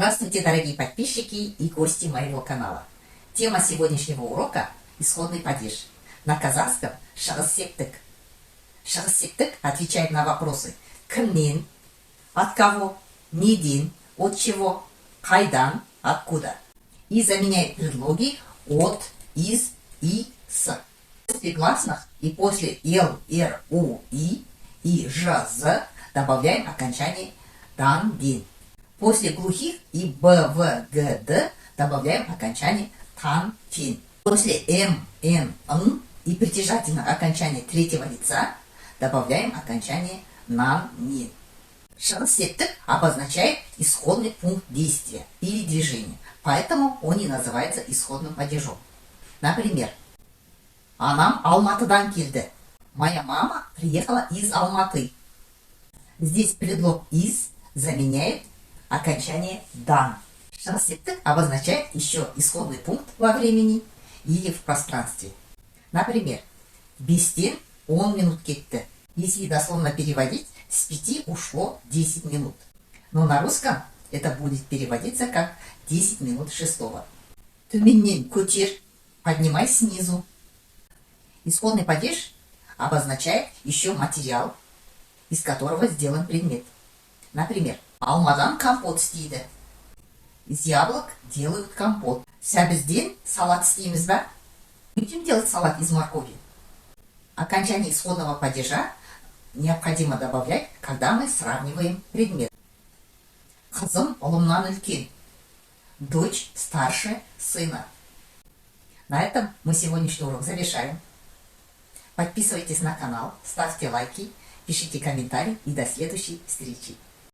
Здравствуйте, дорогие подписчики и гости моего канала. Тема сегодняшнего урока – исходный падеж. На казахском – шығыс-септік. Шығыс-септік отвечает на вопросы «кімнен?», «от кого?», «неден?», «от чего?», «қайдан?», «откуда?». И заменяет предлоги «от», «из» и «с». После гласных и после «л», «р», «у», «и», «ж», «з» добавляем окончание «дан», «дин». После глухих и «б», «в», «г», «д» добавляем окончание «тан», «тин». После «м», «н», «н» и притяжательного окончания третьего лица добавляем окончание «нан», «нин». Шығыс-септік обозначает исходный пункт действия или движения, поэтому он и называется исходным падежом. Например, «Анам Алматыдан келді». Моя мама приехала из Алматы. Здесь предлог «из» заменяет окончание «дан». Шығыс-септік обозначает еще исходный пункт во времени или в пространстве. Например, «Бестен 10 минут кетті». Если дословно переводить, с 5 ушло 10 минут. Но на русском это будет переводиться как 10 минут шестого. «Төменнен көтер», поднимай снизу. Исходный падеж обозначает еще материал, из которого сделан предмет. Например, «Алмадан компот істейді». Из яблок делают компот. «Сәбізден салат істейміз ба?» Будем делать салат из моркови. Окончание исходного падежа необходимо добавлять, когда мы сравниваем предмет. «Қызым ұлымнан үлкен». Дочь старше сына. На этом мы сегодняшний урок завершаем. Подписывайтесь на канал, ставьте лайки, пишите комментарии и до следующей встречи.